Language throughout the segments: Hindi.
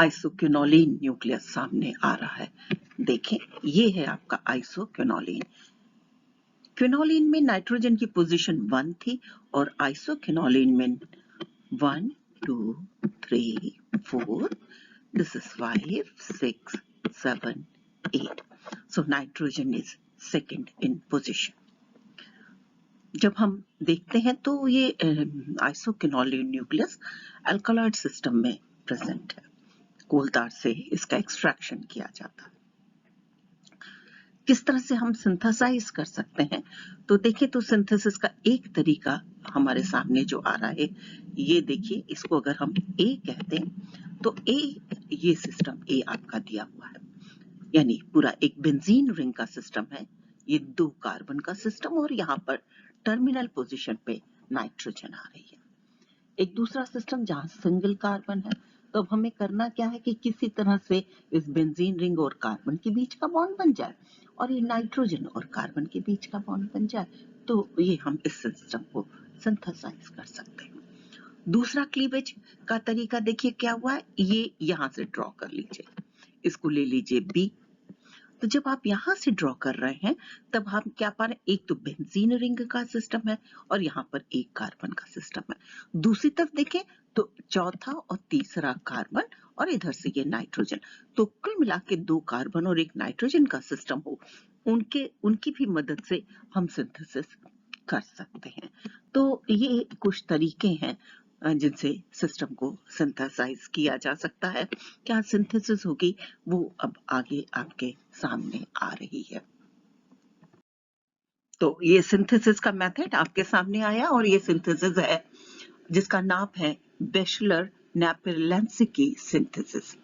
आइसोक्विनोलिन न्यूक्लियस सामने आ रहा है। देखें, ये है आपका आइसोक्विनोलिन। क्विनोलिन में नाइट्रोजन की पोजीशन 1 थी और आइसोक्विनोलिन में 1, 2, 3, 4, this is 5, 6, 7, 8. So nitrogen is second in position. जब हम देखते हैं तो ये आइसोक्विनोलिन न्यूक्लियस अल्कलॉइड सिस्टम में प्रेजेंट है। कोलतार से इसका एक्सट्रैक्शन किया जाता है। किस तरह से हम सिंथेसाइज कर सकते हैं, तो देखिए, तो सिंथेसिस का एक तरीका हमारे सामने जो आ रहा है, ये देखिए, इसको अगर हम ए कहते हैं तो ए, ये सिस्टम ए आपका दिया हुआ है, यानी पूरा एक बेंजीन रिंग का सिस्टम है। ये 2 कार्बन का सिस्टम और यहाँ पर टर्मिनल पोजीशन पे नाइट्रोजन आ रही है। एक दूसरा सिस्टम जहां सिंगल कार्बन है, तो अब हमें करना क्या है कि किसी तरह से इस बेंजीन रिंग और कार्बन के बीच का बॉन्ड बन जाए और ये नाइट्रोजन और कार्बन के बीच का बॉन्ड बन जाए, तो ये हम इस सिस्टम को सिंथेसाइज कर सकते हैं। दूसरा क्लीवेज का तरीका देखिए क्या हुआ है, ये यहां से ड्रॉ कर लीजिए, इसको ले लीजिए बी। तो जब आप यहां से ड्रॉ कर रहे हैं तब हम क्या पा रहे हैं, एक तो बेंजीन रिंग का सिस्टम है और यहाँ पर एक कार्बन का सिस्टम है। दूसरी तरफ देखें तो चौथा और तीसरा कार्बन और इधर से ये नाइट्रोजन, तो कुल मिला के 2 कार्बन और एक नाइट्रोजन का सिस्टम हो, उनकी भी मदद से हम सिंथेसिस कर सकते हैं। तो ये कुछ तरीके हैं जिनसे सिस्टम को सिंथेसाइज किया जा सकता है। क्या सिंथेसिस होगी वो अब आगे आपके सामने आ रही है। तो ये सिंथेसिस का मेथड आपके सामने आया और ये सिंथेसिस है जिसका नाम है Bischler Napieralski synthesis.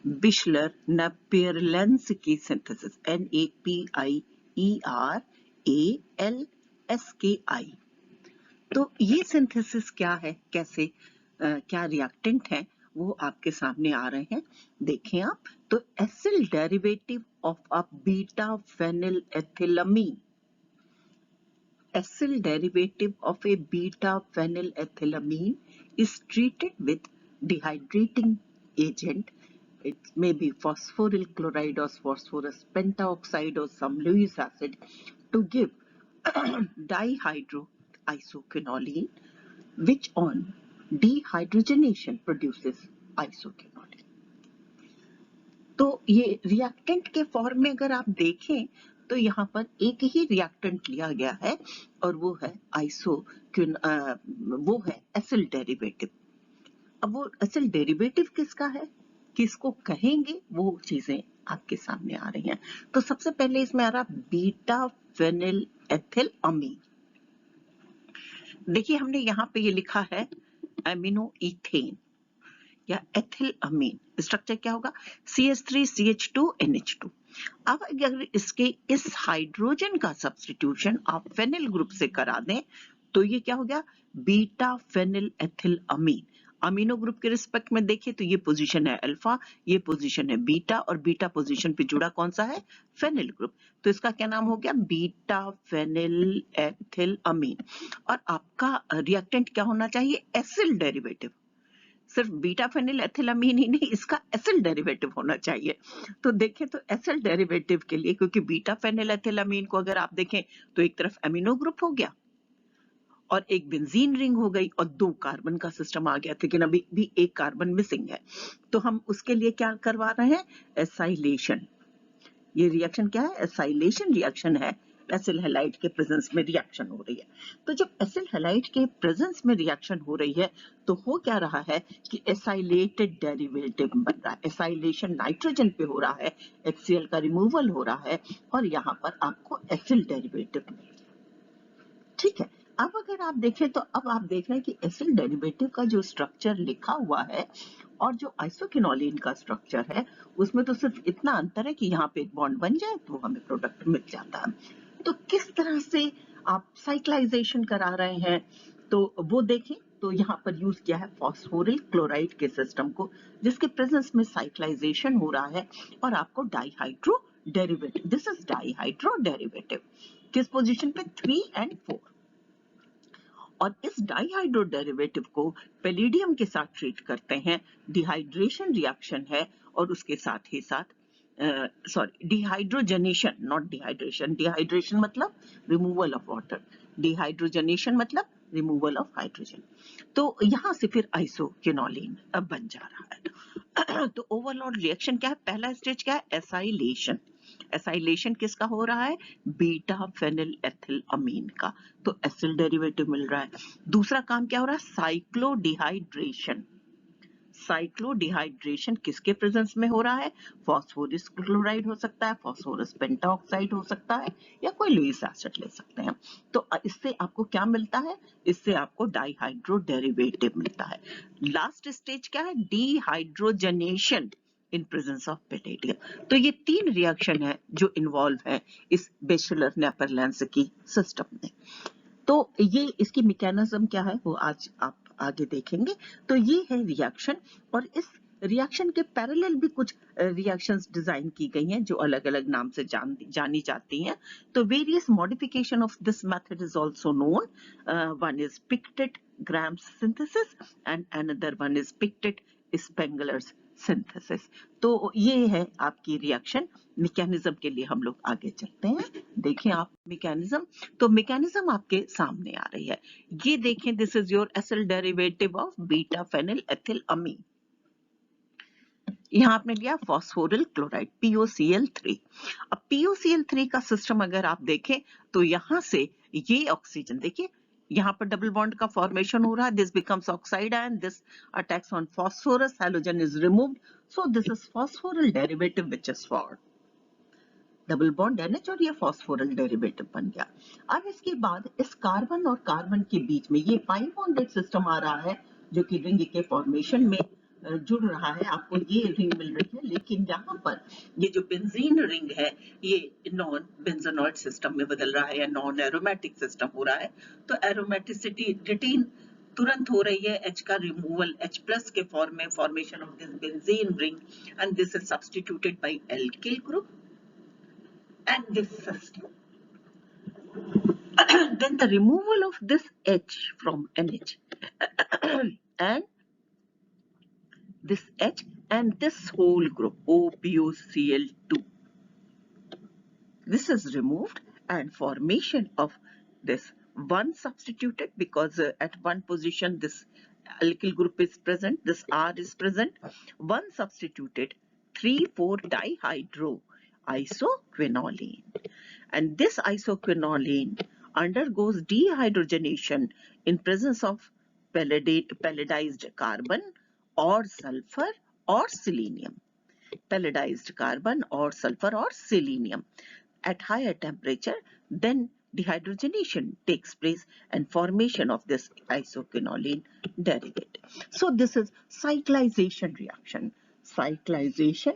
Bischler Napieralski synthesis, NAPIERALSKI। तो ये सिंथेसिस क्या है, कैसे क्या रिएक्टेंट है, वो आपके सामने आ रहे हैं। देखें आप, तो acyl derivative of a beta phenyl ethylamine, acyl derivative of a beta phenyl ethylamine is treated with dehydrating agent. It may be phosphoryl chloride or phosphorus pentaoxide or some Lewis acid to give dihydroisoquinoline, which on dehydrogenation produces isoquinoline. तो ये रिएक्टेंट के फॉर्म में अगर आप देखें तो यहाँ पर एक ही रिएक्टेंट लिया गया है और वो है वो है एसिल डेरिवेटिव। अब वो एसिल डेरिवेटिव किसका है, किसको कहेंगे, वो चीजें आपके सामने आ रही हैं। तो सबसे पहले इसमें आ रहा बीटा फेनिल एथिल अमीन। देखिए, हमने यहाँ पे ये लिखा है एमिनो इथेन या एथिल अमीन। स्ट्रक्चर क्या होगा, CH3CH2NH2। अब अगर इसके इस हाइड्रोजन का सब्स्टिट्यूशन आप फेनिल ग्रुप से करा दें तो ये क्या हो गया, बीटा फेनिल एथिल अमीन। अमीनो ग्रुप के रिस्पेक्ट में देखें तो ये पोजीशन है अल्फा, ये पोजीशन है बीटा और बीटा पोजीशन पे जुड़ा कौन सा है, फेनिल ग्रुप। तो इसका क्या नाम हो गया, बीटा फेनिल एथिल अमीन। और आपका रिएक्टेंट क्या होना चाहिए, एसिल डेरिवेटिव। सिर्फ बीटा फेनिल एथिलमीन ही नहीं, इसका एसिल डेरिवेटिव होना चाहिए। तो देखें तो एसिल डेरिवेटिव के लिए, क्योंकि बीटा फेनिल एथिलमीन को अगर आप देखें तो एक तरफ एमिनो ग्रुप हो गया और एक बेंजीन रिंग हो गई और 2 कार्बन का सिस्टम आ गया, लेकिन अभी भी एक कार्बन मिसिंग है। तो हम उसके लिए क्या करवा रहे हैं, एसाइलेशन। ये रिएक्शन क्या है, एसाइलेशन रिएक्शन है। एसिल हैलाइड के प्रेजेंस में रिएक्शन हो रही है। तो जब एसिल हैलाइड के प्रेजेंस में रिएक्शन हो रही है तो हो क्या रहा है कि एसाइलेटेड डेरिवेटिव बन रहा है। एसाइलेशन नाइट्रोजन पे हो रहा है, HCl का रिमूवल हो रहा है और यहाँ पर आपको एसिल डेरिवेटिव मिल रहा है। ठीक है, अब अगर आप देखें तो अब आप देख रहे हैं कि एसिल डेरिवेटिव का जो स्ट्रक्चर लिखा हुआ है और जो आइसोक्विनोलिन का स्ट्रक्चर है उसमें तो सिर्फ इतना अंतर है कि यहाँ पे एक बॉन्ड बन जाए तो हमें प्रोडक्ट मिल जाता है। तो किस तरह से आप साइक्लाइजेशन करा रहे हैं, तो वो देखें। तो यहाँ पर यूज किया है फॉस्फोरिल क्लोराइड के सिस्टम को, जिसके प्रेजेंस में साइक्लाइजेशन हो रहा है और आपको डाइहाइड्रो डेरिवेटिव, दिस इज डाइहाइड्रो डेरिवेटिव, किस पोजीशन पे, 3 और 4। और इस डाइहाइड्रो डेरिवेटिव को पैलिडियम के साथ ट्रीट करते हैं। डिहाइड्रेशन रिएक्शन है और उसके साथ ही साथ डिहाइड्रोजनेशन, नॉट डिहाइड्रेशन। डिहाइड्रेशन मतलब रिमूवल ऑफ वाटर, डिहाइड्रोजनेशन मतलब रिमूवल ऑफ हाइड्रोजन। तो यहाँ से फिर आइसोक्विनोलिन अब बन जा रहा है। तो ओवरऑल रिएक्शन क्या है? पहला स्टेज क्या है? एसाइलेशन। एसाइलेशन किसका हो रहा है? बीटा फेनिल एथिल अमीन का, तो एसिल डेरिवेटिव मिल रहा है। दूसरा काम क्या हो रहा है? साइक्लोडिहाइड्रेशन। साइक्लोडिहाइड्रेशन किसके प्रेजेंस में हो रहा है? फास्फोरस क्लोराइड हो सकता है, फास्फोरस पेंटाऑक्साइड हो सकता है, या कोई लुईस एसिड ले सकते हैं। तो इससे आपको क्या मिलता है? इससे आपको डाइहाइड्रो डेरिवेटिव मिलता है। लास्ट स्टेज क्या है? Dehydrogenation in presence of palladium. तो ये 3 रिएक्शन है जो इन्वॉल्व है इस बैचलर नेदरलैंड्स सिस्टम में। तो ये इसकी मैकेनिज्म क्या है वो आज आप आगे देखेंगे। तो ये है रिएक्शन, और इस रिएक्शन के पैरेलल भी कुछ रिएक्शंस डिजाइन की गई हैं जो अलग अलग नाम से जानी जाती हैं। तो various modification of this method is also known. One is Pictet Gams synthesis and another one is Pictet Spengler's synthesis. तो ये है आपकी रिएक्शन। मैकेनिज्म के लिए हम लोग आगे चलते हैं। देखें आप मैकेनिज्म, तो मैकेनिज्म आपके सामने आ रही है। ये देखें, this is your acyl derivative of beta phenyl ethyl amine. यहाँ आपने लिया फॉस्फोरिल क्लोराइड POCl3। अब POCl3 का सिस्टम अगर आप देखें तो यहाँ से ये ऑक्सीजन देखिए, यहाँ पर डबल बॉन्ड का फॉर्मेशन हो रहा है। This becomes oxide ion, this attacks on phosphorus, halogen is removed, so this is phosphoryl derivative which is formed. Double bond NH और ये फॉस्फोरल डेरिवेटिव बन गया। अब इसके बाद इस कार्बन और कार्बन के बीच में ये पाई बॉन्डेड सिस्टम आ रहा है जो कि रिंग के फॉर्मेशन में जुड़ रहा है। आपको ये रिंग मिल रही है, लेकिन यहाँ पर ये जो बेंजीन रिंग है ये नॉन बेंजोनॉइड सिस्टम में बदल रहा है या नॉन एरोमेटिक सिस्टम हो रहा है। तो एरोमेटिसिटी रिटेन तुरंत हो रही है, H का रिमूवल H+ के फॉर्म में, formation of this benzene ring, and this is substituted by alkyl group and this system. Then the removal of this H from NH and this H and this whole group OPOCl2, this is removed, and formation of this one substituted, because at one position this alkyl group is present, this R is present, one substituted 3,4-dihydro isoquinoline, and this isoquinoline undergoes dehydrogenation in presence of palladized carbon or sulfur or selenium. Palladized carbon or sulfur or selenium at higher temperature, then dehydrogenation takes place and formation of this isoquinoline derivative. So this is cyclization reaction. Cyclisation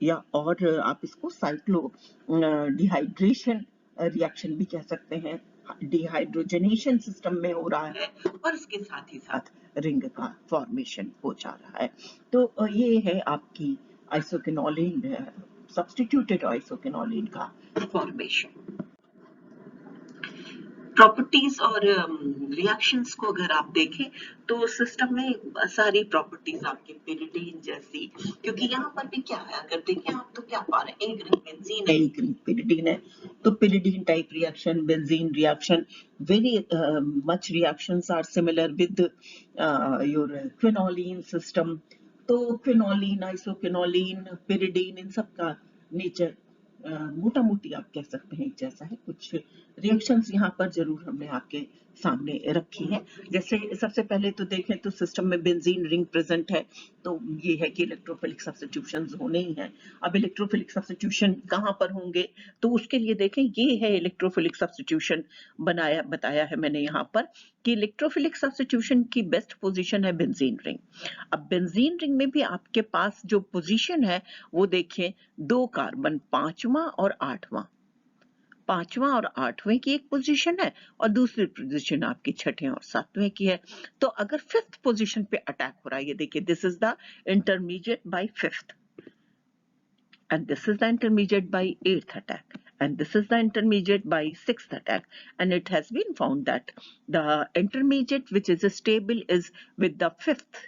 या और आप इसको साइक्लो डिहाइड्रेशन रिएक्शन भी कह सकते हैं। डिहाइड्रोजनेशन सिस्टम में हो रहा है और इसके साथ ही साथ रिंग का फॉर्मेशन हो जा रहा है। तो ये है आपकी आइसोक्विनोलिन, सब्स्टिट्यूटेड आइसोक्विनोलिन का फॉर्मेशन। प्रॉपर्टीज और रिएक्शंस को अगर आप देखें तो सिस्टम में सारी प्रॉपर्टीज आपके पिरिडीन जैसी, क्योंकि यहाँ पर भी क्या है, अगर देखें आप तो क्या पा रहे हैं, एक रिंग बेंजीन है, एक रिंग पिरिडीन है। तो pyridine type reaction, benzene reaction, very much reactions are similar with your quinoline system. तो क्विनोलिन, आइसोक्विनोलिन, पिरिडीन, इन सब का नेचर मोटा मोटी आप कह सकते हैं जैसा है। कुछ रिएक्शंस यहाँ पर जरूर हमने आपके सामने रखी है। जैसे सबसे पहले तो देखें तो सिस्टम में बेंजीन रिंग प्रेजेंट है, तो ये है कि इलेक्ट्रोफिलिक सब्स्टिट्यूशंस होने ही हैं। अब इलेक्ट्रोफिलिक सब्स्टिट्यूशन कहाँ पर होंगे, तो उसके लिए देखें ये है इलेक्ट्रोफिलिक सब्स्टिट्यूशन बताया है मैंने यहाँ पर कि इलेक्ट्रोफिलिक सब्स्टिट्यूशन की बेस्ट पोजीशन है बेंजीन रिंग। अब बेंजीन रिंग में भी आपके पास जो पोजीशन है वो देखिए, 2 कार्बन 5वां और 8वां, 5वां और 8वें की एक पोजीशन है और दूसरी पोजीशन आपकी 6ठे और 7वें की है। तो अगर 5th पोजीशन पे अटैक हो रहा है, ये देखिए, this is the intermediate by 5th and this is the intermediate by 8th attack, and this is the intermediate by 6th attack, and it has been found that the intermediate which is stable is with the 5th,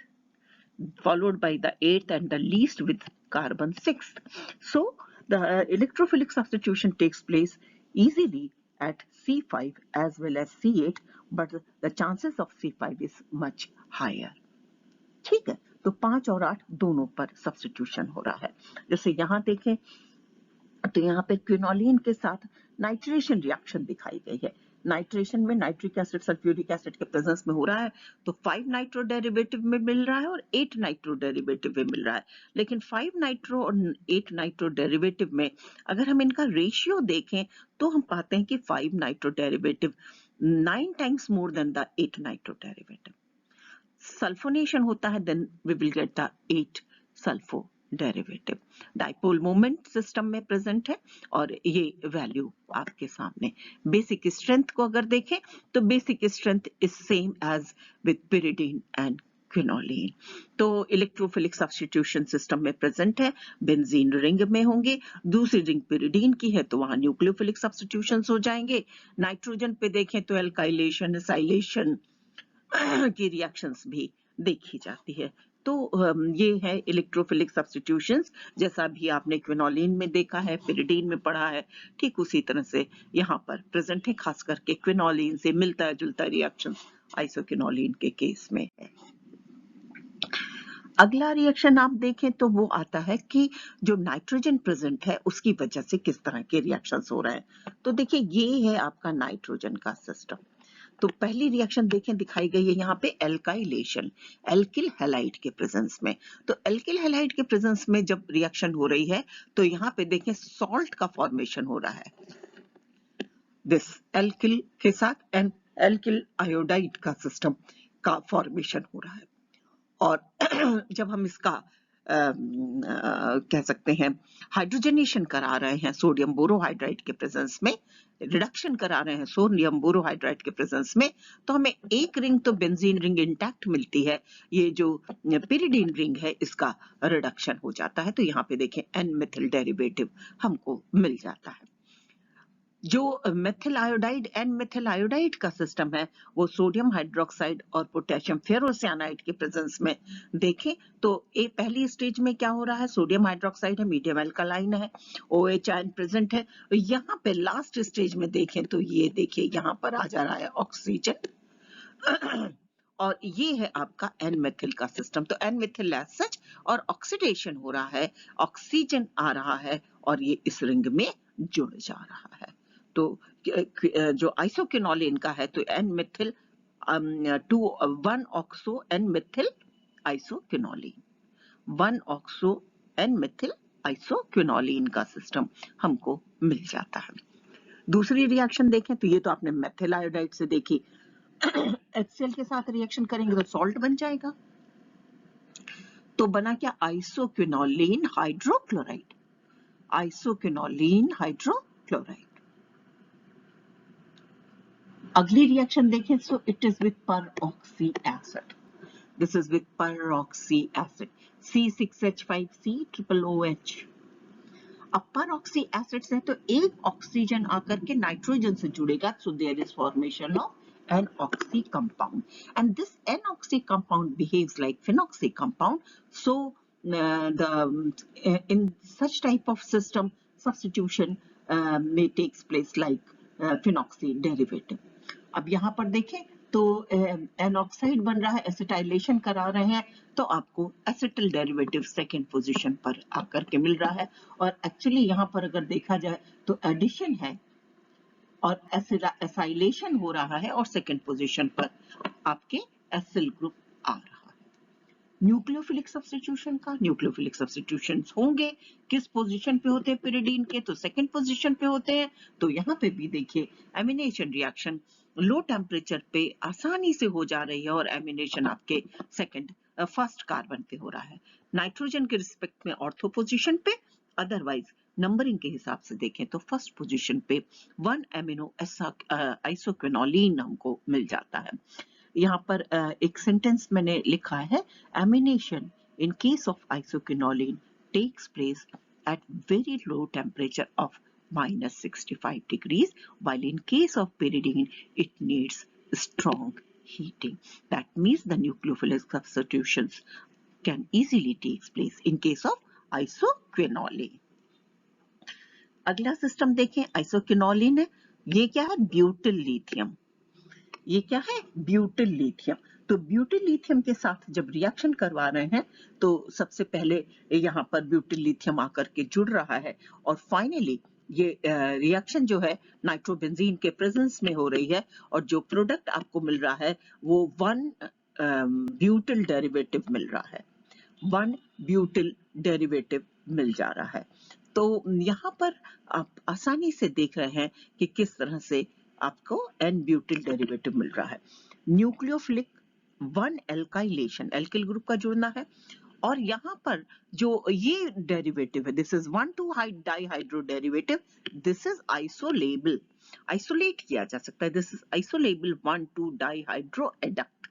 followed by the 8th, and the least with carbon 6th. So the electrophilic substitution takes place easily at C5 as well as C8, but the chances of C5 is much higher. ठीक है, तो 5 और 8 दोनों पर सब्स्टिट्यूशन हो रहा है। जैसे यहाँ देखें तो यहाँ पे क्विनोलिन के साथ नाइट्रेशन रिएक्शन दिखाई गई है। नाइट्रेशन में नाइट्रिक एसिड सल्फ्यूरिक एसिड के प्रेजेंस में हो रहा है, तो 5 नाइट्रो डेरिवेटिव में मिल रहा है और 8 नाइट्रो डेरिवेटिव में मिल रहा है। लेकिन 5 नाइट्रो और 8 नाइट्रो डेरिवेटिव में अगर हम इनका रेशियो देखें तो हम पाते हैं कि 5 nitro derivative 9 times more than the 8 nitro derivative. Sulphonation होता है, then we will get the 8 sulpho derivative. Dipole moment system में प्रेजेंट है और ये वैल्यू आपके सामने। बेसिक स्ट्रेंथ को अगर देखें तो basic strength is same as with pyridine and quinoline. तो इलेक्ट्रोफिलिक सब्स्टिट्यूशन सिस्टम में प्रेजेंट है, बेंजीन रिंग में होंगे, दूसरी रिंग pyridine की है तो वहां न्यूक्लियोफिलिक सब्स्टिट्यूशंस हो जाएंगे। नाइट्रोजन पे देखें तो एल्काइलेशन एसाइलेशन की रिएक्शंस भी देखी जाती है। तो ये है इलेक्ट्रोफिलिक सब्स्टिट्यूशंस, जैसा भी आपने क्विनोलिन में देखा है, pyridine में पढ़ा है, ठीक उसी तरह से यहाँ पर प्रेजेंट है। खास करके क्विनोलिन से मिलता जुलता रिएक्शन आइसोक्विनोलिन के केस में है। अगला रिएक्शन आप देखें तो वो आता है कि जो नाइट्रोजन प्रेजेंट है उसकी वजह से किस तरह के रिएक्शंस हो रहे हैं। तो देखिए ये है आपका नाइट्रोजन का सिस्टम। तो पहली रिएक्शन देखें दिखाई गई है यहाँ पे एल्काइलेशन, एल्किल हैलाइड के प्रेजेंस में। तो एल्किल हैलाइड के प्रेजेंस में जब रिएक्शन हो रही है तो यहाँ पे देखें सॉल्ट का फॉर्मेशन हो रहा है, दिस एल्किल के साथ एंड एल्किल आयोडाइड का सिस्टम का फॉर्मेशन हो रहा है। और जब हम इसका कह सकते हैं हाइड्रोजनेशन करा रहे हैं सोडियम बोरोहाइड्राइड के प्रेजेंस में, रिडक्शन करा रहे हैं सोडियम बोरोहाइड्राइड के प्रेजेंस में, तो हमें एक रिंग तो बेंजीन रिंग इंटैक्ट मिलती है, ये जो pyridine रिंग है इसका रिडक्शन हो जाता है। तो यहाँ पे देखें एन मिथिल डेरिवेटिव हमको मिल जाता है। जो methyl iodide N methyl iodide का सिस्टम है वो सोडियम हाइड्रोक्साइड और पोटेशियम फेरोसियानाइड के प्रेजेंस में देखें तो ये पहली स्टेज में क्या हो रहा है, सोडियम हाइड्रोक्साइड है, मीडियम एल्कालाइन है, OH आयन प्रेजेंट है। यहाँ पे लास्ट स्टेज में देखें तो ये देखिए यहाँ पर आ जा रहा है ऑक्सीजन और ये है आपका एन मिथिल का सिस्टम। तो एन मिथिल एज सच और ऑक्सीडेशन हो रहा है, ऑक्सीजन आ रहा है और ये इस रिंग में जुड़ जा रहा है। तो जो आइसोक्विनोलिन का है तो N methyl 1 oxo N methyl isoquinoline, 1 oxo N methyl isoquinoline का सिस्टम हमको मिल जाता है। दूसरी रिएक्शन देखें तो ये तो आपने मेथिल आयोडाइड से देखी, HCl के साथ रिएक्शन करेंगे तो सॉल्ट बन जाएगा, तो बना क्या, आइसोक्विनोलिन हाइड्रोक्लोराइड, आइसोक्विनोलिन हाइड्रोक्लोराइड। अगली रिएक्शन देखें तो it is with peroxy acid, this is with peroxy acid, C6H5C triple OH। अब peroxy एसिड है तो एक ऑक्सीजन आकर के नाइट्रोजन से जुड़ेगा, so there is formation of an oxy compound and this N-oxy compound behaves like phenoxy compound, so in such type of system substitution may takes place like phenoxy derivative। अब यहाँ पर देखें तो एन ऑक्साइड बन रहा है, एसिटाइलेशन करा रहे हैं तो आपको एसिटिल डेरिवेटिव सेकेंड पोजीशन पर आकर के मिल रहा है। और एक्चुअली यहाँ पर अगर देखा जाए तो एडिशन है और एसाइलेशन हो रहा है और सेकेंड पोजीशन पर आपके एसिल ग्रुप आ रहा है। न्यूक्लियोफिलिक सब्स्टिट्यूशन का, न्यूक्लियोफिलिक सब्स्टिट्यूशंस होंगे किस पोजीशन पे होते हैं pyridine के, तो सेकंड पोजीशन पे होते हैं। तो यहाँ पे भी देखिए एमिनेशन रिएक्शन लो टेम्परेचर पे आसानी से हो जा रही है और एमिनेशन आपके फर्स्ट कार्बन पे हो रहा है। नाइट्रोजन के रिस्पेक्ट में ऑर्थो पोजीशन पे, अदरवाइज नंबरिंग के हिसाब से देखें तो फर्स्ट पोजीशन पे 1 एमिनो आइसोक्विनोलिन हमको मिल जाता है। यहाँ पर एक सेंटेंस मैंने लिखा है, amination in case of isoquinoline takes place at very low temperature of minus 65 degrees, while in case of pyridine, it needs strong heating. That means the nucleophilic substitutions can easily take place in case of isoquinoline. अगला सिस्टम देखें, आइसोक्विनोलिन है, ये क्या है, ब्यूटिल लिथियम। ये क्या है, ब्यूटिल लिथियम। तो ब्यूटिल लिथियम के साथ जब रिएक्शन करवा रहे हैं तो सबसे पहले यहाँ पर ब्यूटिल लिथियम आकर के जुड़ रहा है और फाइनली ये रिएक्शन जो है नाइट्रोबेंजीन के प्रेजेंस में हो रही है और जो प्रोडक्ट आपको मिल रहा है वो 1 ब्यूटिल डेरिवेटिव मिल रहा है, 1 ब्यूटिल डेरिवेटिव मिल जा रहा है। तो यहाँ पर आप आसानी से देख रहे हैं कि किस तरह से आपको एन ब्यूटिल डेरिवेटिव मिल रहा है। न्यूक्लियोफिलिक 1 एल्काइलेशन, एल्किल ग्रुप का जुड़ना है और यहाँ पर जो ये डेरिवेटिव है, this is 1,2 dihydro derivative, this is isolable, isolate किया जा सकता है, this is isolable 1,2 dihydro adduct.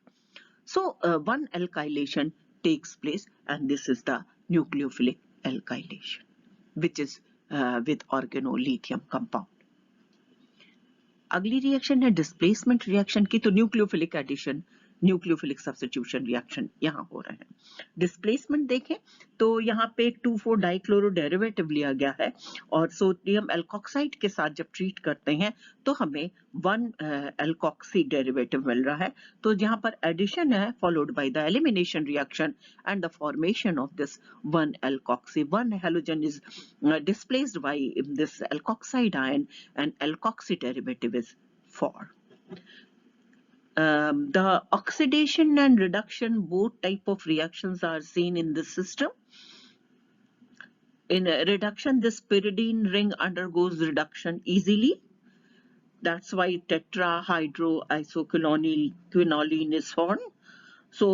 So 1 alkylation takes place and this is the nucleophilic alkylation, which is with organolithium compound. अगली रिएक्शन है डिस्प्लेसमेंट रिएक्शन की, तो nucleophilic addition, nucleophilic substitution reaction यहाँ हो रहे हैं। डिस्प्लेसमेंट देखें तो यहाँ पे एक 2,4 डाइक्लोरो डेरिवेटिव लिया गया है और सोडियम एल्कोक्साइड के साथ जब ट्रीट करते हैं तो हमें 1 एल्कोक्सी डेरिवेटिव मिल रहा है। तो यहाँ पर एडिशन है followed by the elimination reaction and the formation of this 1 alkoxy, 1 halogen is displaced by this alkoxide ion and alkoxy derivative is formed. The oxidation and reduction, both type of reactions are seen in this system. In reduction, this pyridine ring undergoes reduction easily. That's why tetrahydroisoquinoline is formed. So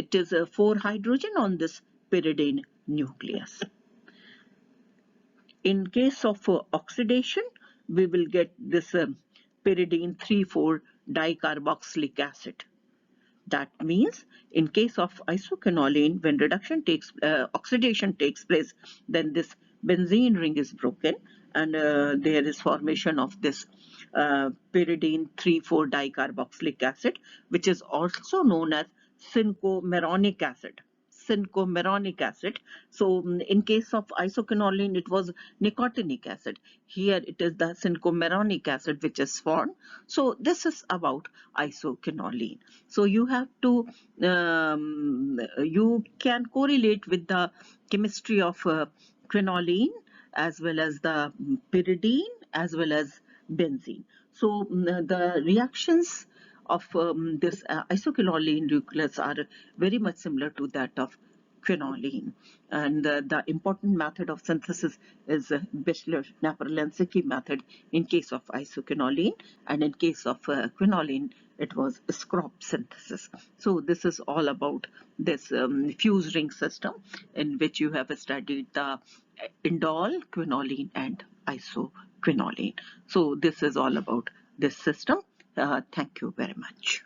it is 4 hydrogen on this pyridine nucleus. In case of oxidation, we will get this pyridine 3,4 dicarboxylic acid. That means in case of isoquinoline, when oxidation takes place, then this benzene ring is broken and there is formation of this pyridine 3,4 dicarboxylic acid, which is also known as cinchomeronic acid. Cinchomeronic acid. So in case of isoquinoline, it was nicotinic acid. Here it is the cinchomeronic acid which is formed. So this is about isoquinoline. So you have to, you can correlate with the chemistry of quinoline as well as the pyridine as well as benzene. So the reactions of this isoquinoline nucleus are very much similar to that of quinoline, and the important method of synthesis is Bechler-Naparlansky method in case of isoquinoline, and in case of quinoline it was Scrop synthesis. So this is all about this fused ring system in which you have studied the indole, quinoline and isoquinoline. So this is all about this system. Thank you very much.